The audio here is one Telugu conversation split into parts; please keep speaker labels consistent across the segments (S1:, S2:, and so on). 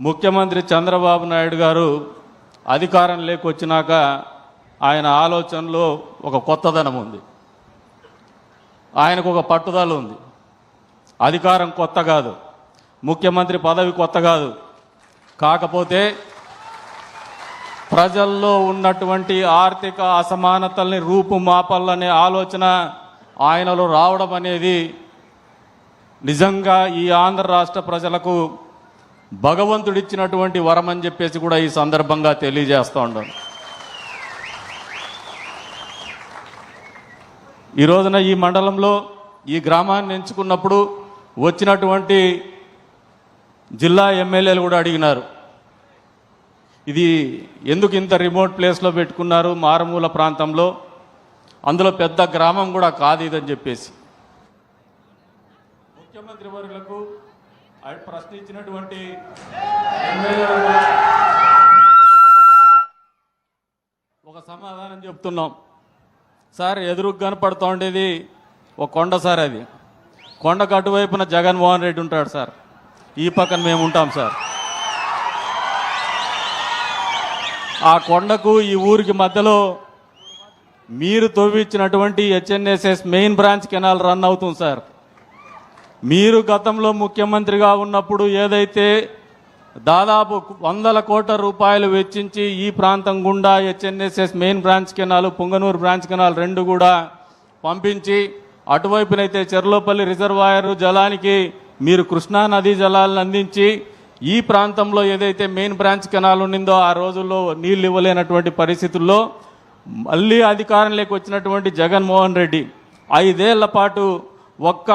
S1: ముఖ్యమంత్రి చంద్రబాబు నాయుడు గారు అధికారంలోకి వచ్చినాక ఆయన ఆలోచనలో ఒక కొత్తదనం ఉంది. ఆయనకు ఒక పట్టుదల ఉంది. అధికారం కొత్త కాదు, ముఖ్యమంత్రి పదవి కొత్త కాదు. కాకపోతే ప్రజల్లో ఉన్నటువంటి ఆర్థిక అసమానతల్ని రూపుమాపాలనే ఆలోచన ఆయనలో రావడం అనేది నిజంగా ఈ ఆంధ్ర రాష్ట్ర ప్రజలకు భగవంతుడిచ్చినటువంటి వరం అని చెప్పేసి కూడా ఈ సందర్భంగా తెలియజేస్తూ ఉన్నాను. ఈ రోజున ఈ మండలంలో ఈ గ్రామాన్ని ఎంచుకున్నప్పుడు వచ్చినటువంటి జిల్లా ఎమ్మెల్యేలు కూడా అడిగినారు, ఇది ఎందుకు ఇంత రిమోట్ ప్లేస్లో పెట్టుకున్నారు, మారుమూల ప్రాంతంలో, అందులో పెద్ద గ్రామం కూడా కాదు ఇదని చెప్పేసి. ముఖ్యమంత్రి వర్యులకు ప్రశ్నించినటువంటి ఒక సమాధానం చెప్తున్నాం. సార్ ఎదురుకు కనపడుతూ ఉండేది ఒక కొండ సార్, అది కొండకు అటువైపున జగన్మోహన్ రెడ్డి ఉంటాడు సార్, ఈ పక్కన మేము ఉంటాం సార్. ఆ కొండకు ఈ ఊరికి మధ్యలో మీరు తవ్వించినటువంటి HNSS main branch canal run అవుతుంది సార్. మీరు గతంలో ముఖ్యమంత్రిగా ఉన్నప్పుడు ఏదైతే దాదాపు 100 కోట్ల రూపాయలు వెచ్చించి ఈ ప్రాంతం గుండా HNSS main branch canal, Punganur branch canal రెండు కూడా పంపించి అటువైపునైతే చెర్లోపల్లి రిజర్వాయర్ జలానికి మీరు కృష్ణా నదీ జలాలను అందించి ఈ ప్రాంతంలో ఏదైతే మెయిన్ బ్రాంచ్ కెనాల్ ఉండిందో ఆ రోజుల్లో నీళ్ళు ఇవ్వలేనటువంటి పరిస్థితుల్లో మళ్ళీ అధికారంలోకి వచ్చినటువంటి జగన్మోహన్ రెడ్డి 5 ఏళ్ల పాటు ఒక్క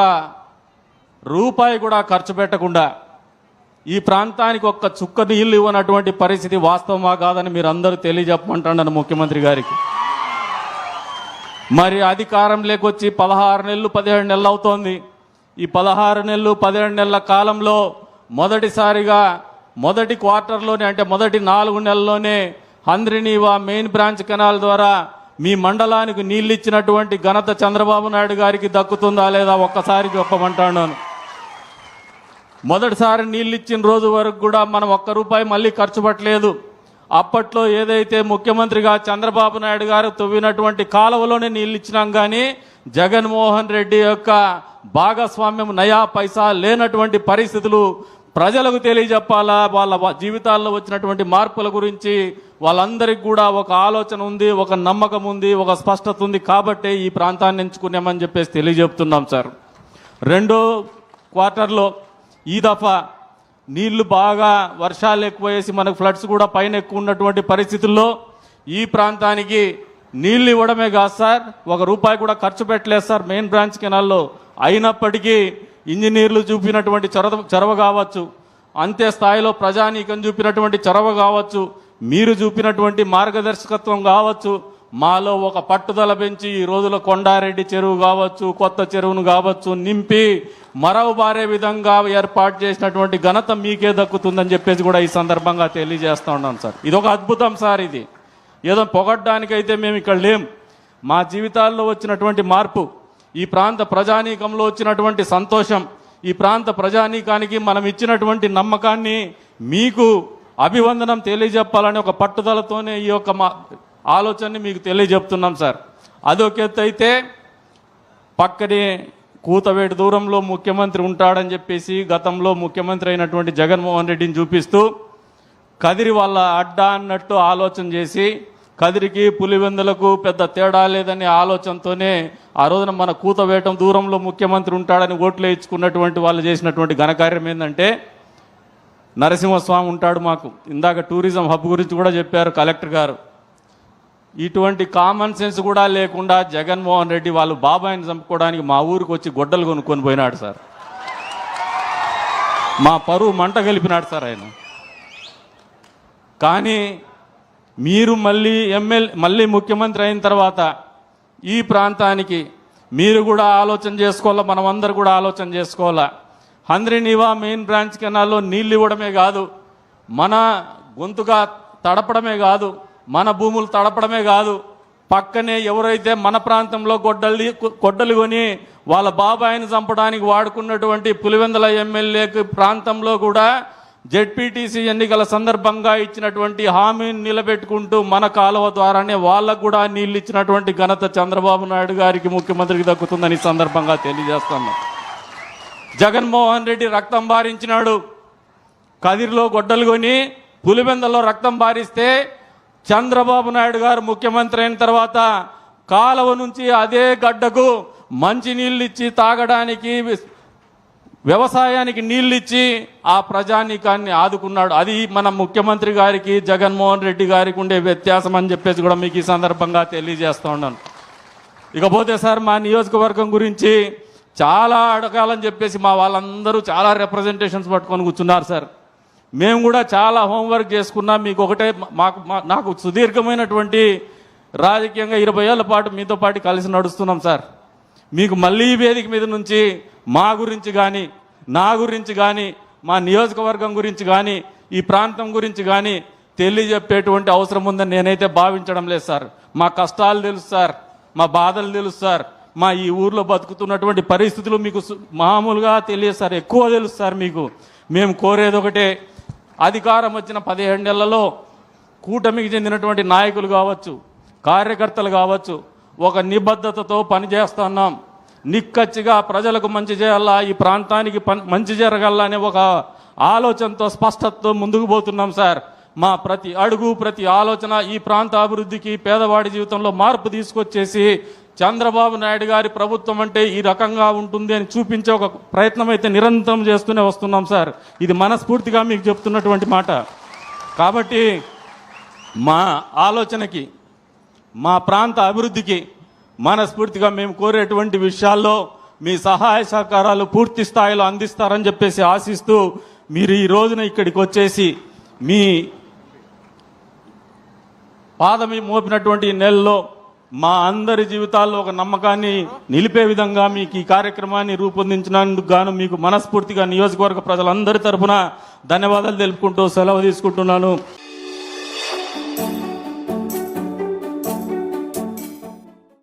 S1: రూపాయి కూడా ఖర్చు పెట్టకుండా ఈ ప్రాంతానికి ఒక్క చుక్క నీళ్లు ఇవ్వనటువంటి పరిస్థితి వాస్తవమా కాదని మీరు అందరూ తెలియజెప్పమంటున్నాను ముఖ్యమంత్రి గారికి. మరి అధికారంలోకి వచ్చి 16 నెలలు 17 నెలలు అవుతోంది. ఈ 16 నెలలు 17 నెలల కాలంలో మొదటిసారిగా మొదటి క్వార్టర్లోనే, అంటే మొదటి 4 నెలల్లోనే హంద్రినీవా మెయిన్ బ్రాంచ్ కెనాల్ ద్వారా మీ మండలానికి నీళ్ళు ఇచ్చినటువంటి ఘనత చంద్రబాబు నాయుడు గారికి దక్కుతుందా లేదా ఒక్కసారి చెప్పమంటున్నాను. మొదటిసారి నీళ్ళు ఇచ్చిన రోజు వరకు కూడా మనం ఒక్క రూపాయి మళ్ళీ ఖర్చు పెట్టలేదు. అప్పట్లో ఏదైతే ముఖ్యమంత్రిగా చంద్రబాబు నాయుడు గారు తవ్వినటువంటి కాలువలోనే నీళ్ళు ఇచ్చినాం, కానీ జగన్మోహన్ రెడ్డి యొక్క భాగస్వామ్యం నయా పైసా లేనటువంటి పరిస్థితులు ప్రజలకు తెలియజెప్పాలా. వాళ్ళ జీవితాల్లో వచ్చినటువంటి మార్పుల గురించి వాళ్ళందరికీ కూడా ఒక ఆలోచన ఉంది, ఒక నమ్మకం ఉంది, ఒక స్పష్టత ఉంది. కాబట్టే ఈ ప్రాంతాన్ని ఎంచుకున్నామని చెప్పేసి తెలియజెప్తున్నాం సార్. రెండో క్వార్టర్లో ఈ దఫా నీళ్లు బాగా వర్షాలు ఎక్కువేసి మనకు ఫ్లడ్స్ కూడా పైన ఎక్కువ ఉన్నటువంటి పరిస్థితుల్లో ఈ ప్రాంతానికి నీళ్లు ఇవ్వడమే కాదు సార్, ఒక రూపాయి కూడా ఖర్చు పెట్టలేదు సార్ మెయిన్ బ్రాంచ్ కెనాల్లో. అయినప్పటికీ ఇంజనీర్లు చూపినటువంటి చొరవ కావచ్చు, అంతే స్థాయిలో ప్రజానీకం చూపినటువంటి చొరవ కావచ్చు, మీరు చూపినటువంటి మార్గదర్శకత్వం కావచ్చు, మాలో ఒక పట్టుదల పెంచి ఈ రోజులో కొండారెడ్డి చెరువు కావచ్చు, కొత్త చెరువును కావచ్చు నింపి మరవబారే విధంగా ఏర్పాటు చేసినటువంటి ఘనత మీకే దక్కుతుందని చెప్పేసి కూడా ఈ సందర్భంగా తెలియజేస్తూ ఉన్నాం సార్. ఇది ఒక అద్భుతం సార్. ఇది ఏదో పొగడ్డానికైతే మేము ఇక్కడ లేం. మా జీవితాల్లో వచ్చినటువంటి మార్పు, ఈ ప్రాంత ప్రజానీకంలో వచ్చినటువంటి సంతోషం, ఈ ప్రాంత ప్రజానీకానికి మనం ఇచ్చినటువంటి నమ్మకాన్ని మీకు అభివందనం తెలియజెప్పాలని ఒక పట్టుదలతోనే ఈ యొక్క ఆలోచనని మీకు తెలియజెప్తున్నాం సార్. అదొక ఎత్తు అయితే, పక్కనే కూతవేటు దూరంలో ముఖ్యమంత్రి ఉంటాడని చెప్పేసి గతంలో ముఖ్యమంత్రి అయినటువంటి జగన్మోహన్ రెడ్డిని చూపిస్తూ కదిరి వాళ్ళ అడ్డా అన్నట్టు ఆలోచన చేసి కదిరికి పులివెందులకు పెద్ద తేడా లేదనే ఆలోచనతోనే ఆ రోజున మన కూతవేటం దూరంలో ముఖ్యమంత్రి ఉంటాడని ఓట్లు ఇచ్చుకున్నటువంటి వాళ్ళు చేసినటువంటి ఘనకార్యం ఏంటంటే, నరసింహస్వామి ఉంటాడు మాకు. ఇందాక టూరిజం హబ్ గురించి కూడా చెప్పారు కలెక్టర్ గారు. ఇటువంటి కామన్ సెన్స్ కూడా లేకుండా జగన్మోహన్ రెడ్డి వాళ్ళు బాబాయిని చంపుకోవడానికి మా ఊరికి వచ్చి గొడ్డలు కొనుక్కొని పోయినాడు సార్. మా పరువు మంట కలిపినాడు సార్ ఆయన. కానీ మీరు మళ్ళీ ముఖ్యమంత్రి అయిన తర్వాత ఈ ప్రాంతానికి మీరు కూడా ఆలోచన చేసుకోవాలా, మనమందరూ కూడా ఆలోచన చేసుకోవాలా. హంద్రినీవా మెయిన్ బ్రాంచ్ కెనాల్లో నీళ్ళు ఇవ్వడమే కాదు, మన గొంతుగా తడపడమే కాదు, మన భూములు తడపడమే కాదు, పక్కనే ఎవరైతే మన ప్రాంతంలో గొడ్డలు కొని వాళ్ళ బాబాయిని చంపడానికి వాడుకున్నటువంటి పులివెందుల ఎమ్మెల్యే ప్రాంతంలో కూడా జెడ్పీటీసీ ఎన్నికల సందర్భంగా ఇచ్చినటువంటి హామీని నిలబెట్టుకుంటూ మన కాలువ ద్వారానే వాళ్ళకు కూడా నీళ్ళు ఇచ్చినటువంటి ఘనత చంద్రబాబు నాయుడు గారికి ముఖ్యమంత్రికి దక్కుతుందని ఈ సందర్భంగా తెలియజేస్తాను. జగన్మోహన్ రెడ్డి రక్తం బారించినాడు. కదిరిలో గొడ్డలు కొని పులివెందలో రక్తం బారిస్తే చంద్రబాబు నాయుడు గారు ముఖ్యమంత్రి అయిన తర్వాత కాలువ నుంచి అదే గడ్డకు మంచి నీళ్ళు ఇచ్చి తాగడానికి, వ్యవసాయానికి నీళ్ళు ఇచ్చి ఆ ప్రజానీకాన్ని ఆదుకున్నాడు. అది మన ముఖ్యమంత్రి గారికి జగన్మోహన్ రెడ్డి గారికి ఉండే వ్యత్యాసం అని చెప్పేసి కూడా మీకు ఈ సందర్భంగా తెలియజేస్తూ ఉన్నాను. ఇకపోతే సార్ మా నియోజకవర్గం గురించి చాలా అడగాలని చెప్పేసి మా వాళ్ళందరూ చాలా రిప్రజెంటేషన్స్ పట్టుకొని కూర్చున్నారు సార్. మేము కూడా చాలా హోంవర్క్ చేసుకున్నాం. మీకు ఒకటే, నాకు సుదీర్ఘమైనటువంటి రాజకీయంగా 20 ఏళ్ల పాటు మీతో పాటు కలిసి నడుస్తున్నాం సార్. మీకు మళ్ళీ వేదిక మీద నుంచి మా గురించి కానీ, నా గురించి కానీ, మా నియోజకవర్గం గురించి కానీ, ఈ ప్రాంతం గురించి కానీ తెలియజెప్పేటువంటి అవసరం ఉందని నేనైతే భావించడం లేదు సార్. మా కష్టాలు తెలుసు సార్, మా బాధలు తెలుసు సార్, మా ఈ ఊర్లో బతుకుతున్నటువంటి పరిస్థితులు మీకు మామూలుగా తెలియదు సార్, ఎక్కువ తెలుసు సార్ మీకు. మేము కోరేది ఒకటే, అధికారం వచ్చిన 17 నెలలలో కూటమికి చెందినటువంటి నాయకులు కావచ్చు, కార్యకర్తలు కావచ్చు, ఒక నిబద్ధతతో పనిచేస్తున్నాం. నిక్కచ్చిగా ప్రజలకు మంచి చేయాలా, ఈ ప్రాంతానికి మంచి జరగాల అనే ఒక ఆలోచనతో, స్పష్టతతో ముందుకు పోతున్నాం సార్. మా ప్రతి అడుగు, ప్రతి ఆలోచన ఈ ప్రాంత అభివృద్ధికి, పేదవాడి జీవితంలో మార్పు తీసుకొచ్చేసి చంద్రబాబు నాయుడు గారి ప్రభుత్వం అంటే ఈ రకంగా ఉంటుంది అని చూపించే ఒక ప్రయత్నం అయితే నిరంతరం చేస్తూనే వస్తున్నాం సార్. ఇది మనస్ఫూర్తిగా మీకు చెప్తున్నటువంటి మాట. కాబట్టి మా ఆలోచనకి, మా ప్రాంత అభివృద్ధికి మనస్ఫూర్తిగా మేము కోరేటువంటి విషయాల్లో మీ సహాయ సహకారాలు పూర్తి స్థాయిలో అందిస్తారని చెప్పేసి ఆశిస్తూ, మీరు ఈ రోజున ఇక్కడికి వచ్చేసి మీ పాదమి మోపినటువంటి నెలలో మా అందరి జీవితాల్లో ఒక నమ్మకాన్ని నిలిపే విధంగా మీకు ఈ కార్యక్రమాన్ని రూపొందించినందుకు గాను మీకు మనస్ఫూర్తిగా నియోజకవర్గ ప్రజలందరి తరఫున ధన్యవాదాలు తెలుపుకుంటూ సెలవు తీసుకుంటున్నాను.